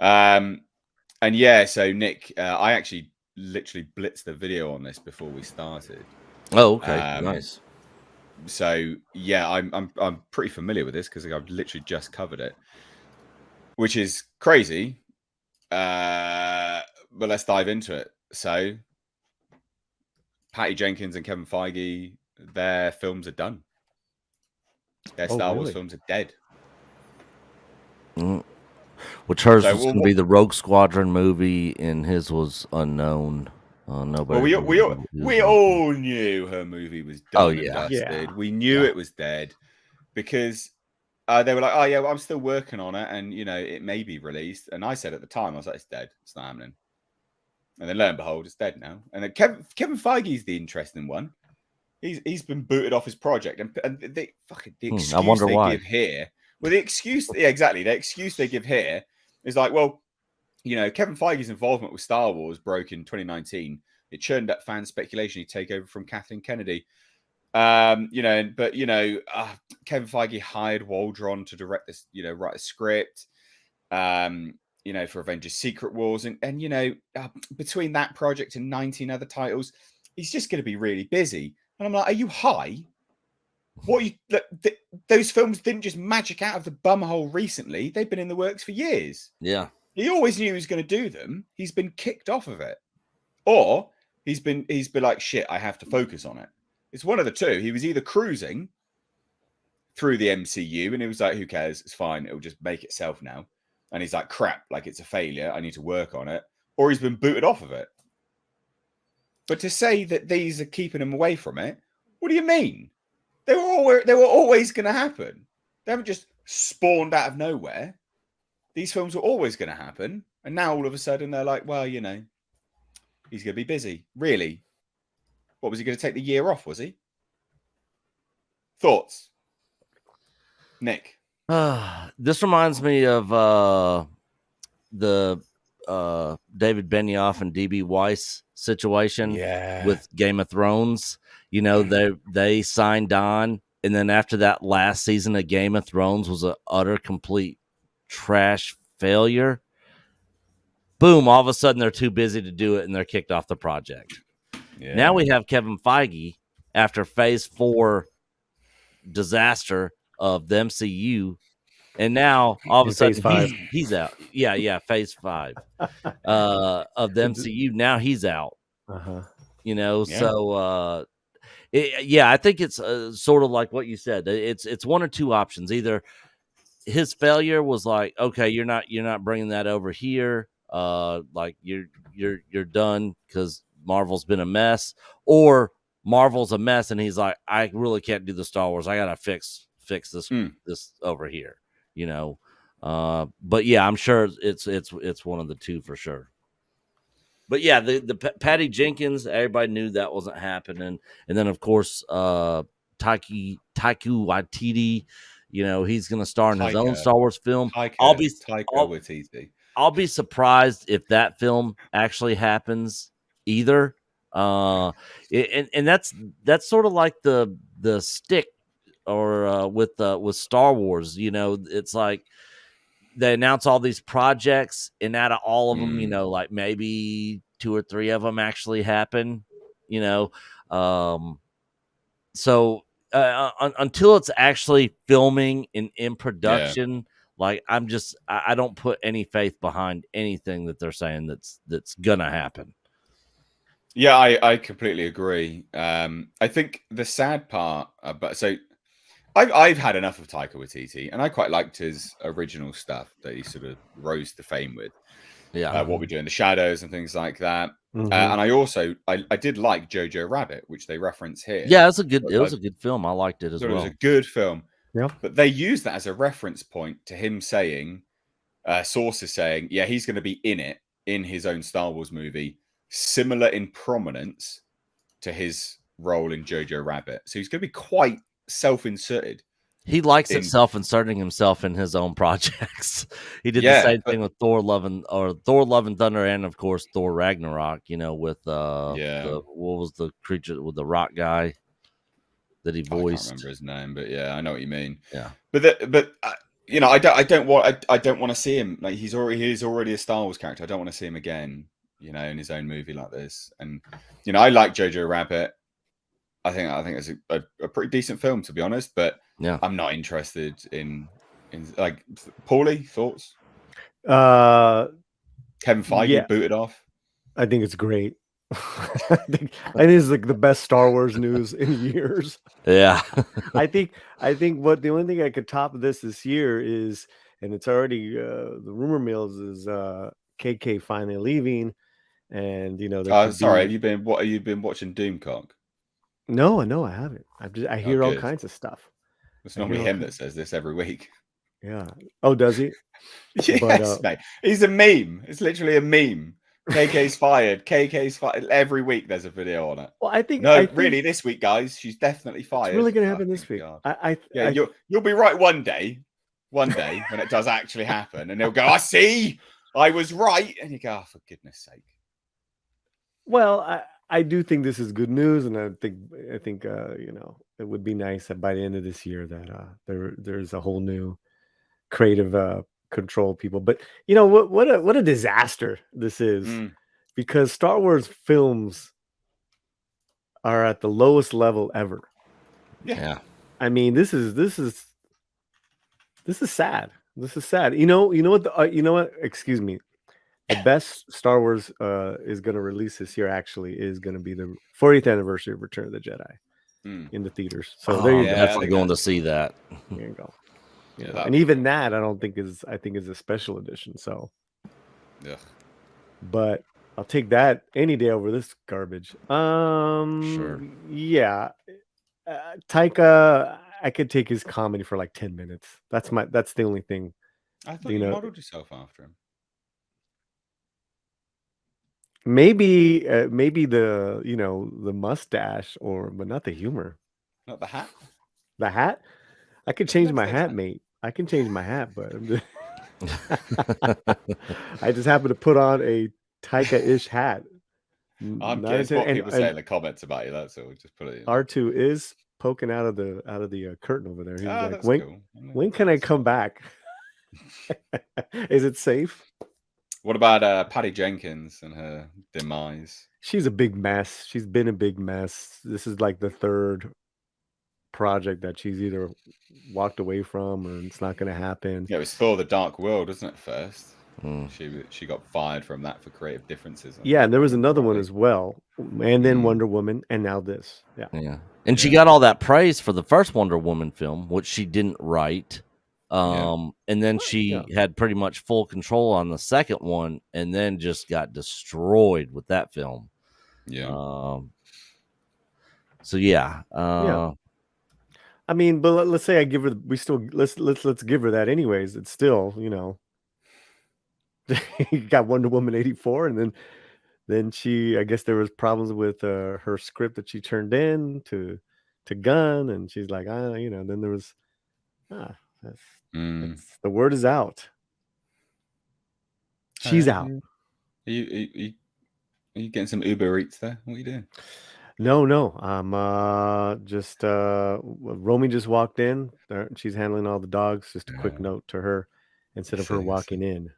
And yeah, so Nick, I actually literally blitzed the video on this before we started. Oh, okay, nice. So yeah, I'm pretty familiar with this because I've literally just covered it, which is crazy. But let's dive into it. So, Patty Jenkins and Kevin Feige, their films are done. Their Star Wars films are dead. Which hers was going to be the Rogue Squadron movie, and his was unknown. Nobody. Well, we all knew her movie was done and dusted. Yeah. We knew it was dead because they were like, "Oh yeah, well, I'm still working on it, and it may be released." And I said at the time, I was like, "It's dead. It's not happening." And then lo and behold, it's dead now. And then Kevin Feige's the interesting one. He's been booted off his project, and the excuse I wonder they why. give here. Well, the excuse, exactly. The excuse they give here is like, well, Kevin Feige's involvement with Star Wars broke in 2019. It churned up fan speculation he'd take over from Kathleen Kennedy. Kevin Feige hired Waldron to direct this, write a script, for Avengers Secret Wars. And between that project and 19 other titles, he's just going to be really busy. And I'm like, are you high? Those films didn't just magic out of the bumhole recently. They've been in the works for years. Yeah. He always knew he was going to do them. He's been kicked off of it. Or he's been like, shit, I have to focus on it. It's one of the two. He was either cruising through the MCU and he was like, who cares? It's fine. It'll just make itself now. And he's like, crap, like it's a failure. I need to work on it. Or he's been booted off of it. But to say that these are keeping him away from it, what do you mean? They were always going to happen. They haven't just spawned out of nowhere. These films were always going to happen. And now all of a sudden they're like, well, he's going to be busy. Really? What, was he going to take the year off, was he? Thoughts? Nick? This reminds me of the David Benioff and DB Weiss situation with Game of Thrones. They signed on, and then after that last season of Game of Thrones was an utter complete trash failure. Boom, all of a sudden they're too busy to do it and they're kicked off the project. Yeah. Now we have Kevin Feige after phase 4 disaster of the MCU, and now all of a sudden he's out. Yeah, phase 5 of the MCU. Now he's out. So I think it's sort of like what you said. It's one or two options. Either his failure was like, okay, you're not bringing that over here. Like you're done because Marvel's been a mess, or Marvel's a mess and he's like, I really can't do the Star Wars. I gotta fix this this over here. But yeah, I'm sure it's one of the two for sure. But yeah, the Patty Jenkins, everybody knew that wasn't happening, and then of course Taika Waititi, he's going to star in his own Star Wars film. I'll be surprised if that film actually happens either. And that's sort of like the stick or with Star Wars. It's like they announce all these projects, and out of all of them, like maybe 2 or 3 of them actually happen. So until it's actually filming and in production, like I don't put any faith behind anything that they're saying that's gonna happen. Yeah, I completely agree. I think the sad part, I've had enough of Taika Waititi, and I quite liked his original stuff that he sort of rose to fame with. Yeah, What We Do in the Shadows and things like that. Mm-hmm. And I also I did like Jojo Rabbit, which they reference here. Yeah, it was a good film. I liked it as well. It was a good film. Yeah, but they use that as a reference point to him saying, sources saying, yeah, he's going to be in it in his own Star Wars movie, similar in prominence to his role in Jojo Rabbit. So he's going to be quite self-inserted. He likes self-inserting himself in his own projects. He did the same thing with Thor: Love and Thunder, and of course Thor Ragnarok. With what was the creature with the rock guy that he voiced? I can't remember his name, but yeah, I know what you mean. Yeah, but you know, I don't want to see him. Like he's already a Star Wars character. I don't want to see him again, you know, in his own movie like this. And you know, I like Jojo Rabbit. I think it's a pretty decent film, to be honest. But Yeah, I'm not interested in like Paulie thoughts. Kevin Feige Yeah, booted off. I think it's great. I think it's like the best Star Wars news in years. yeah. I think what the only thing I could top this year is, and it's already the rumor mills is KK finally leaving, and you know there could Sorry, be. have you been watching Doomcock? No, I haven't. I hear all Good. kinds of stuff. It's normally him that says this every week. Yeah. Oh, does he? Yes, mate. He's a meme. It's literally a meme. KK's fired. KK's fired. Every week there's a video on it. Well, I think really, this week, guys, she's definitely fired. It's really going to happen this week. God. You'll be right one day when it does actually happen, and they'll go, "I see, I was right," and you go, "Oh, for goodness sake." Well, I do think this is good news, and I think you know, it would be nice that by the end of this year that there's a whole new creative control people. But you know what a disaster this is, because Star Wars films are at the lowest level ever. Yeah. I mean, this is sad. This is sad. You know what? Excuse me. The best Star Wars is going to release this year actually is going to be the 40th anniversary of Return of the Jedi in the theaters. So there you go. Definitely going to see that. There you go. Yeah, and even that I think is a special edition. So, yeah. But I'll take that any day over this garbage. Sure. Yeah. Taika, I could take his comedy for like 10 minutes. That's the only thing. I thought you modeled yourself after him. Maybe the the mustache but not the humor. Not the hat. The hat? I could change my hat, mate. I can change my hat, but I just happen to put on a Taika-ish hat. I'm guessing what people say in the comments about you. That's all. Just put it in. R2 is poking out of the curtain over there. He's like, cool. When can I come back? Is it safe? What about Patty Jenkins and her demise? She's a big mess. She's been a big mess. This is like the third project that she's either walked away from or it's not going to happen. Yeah, it was Thor: The Dark World, wasn't it? First, she got fired from that for creative differences. Yeah, and there was another one as well, and then Wonder Woman, and now this. Yeah, and she got all that praise for the first Wonder Woman film, which she didn't write. And then she had pretty much full control on the second one, and then just got destroyed with that film. Yeah. So yeah. I mean, but let's say I give her. Let's give her that anyways. It's still, you got Wonder Woman 84, and then she. I guess there was problems with her script that she turned in to Gunn, and she's like, Then there was, the word is out. She's out. Are you getting some Uber Eats there? What are you doing? No. I'm just Romy just walked in. She's handling all the dogs. Just a quick note to her instead of her walking in.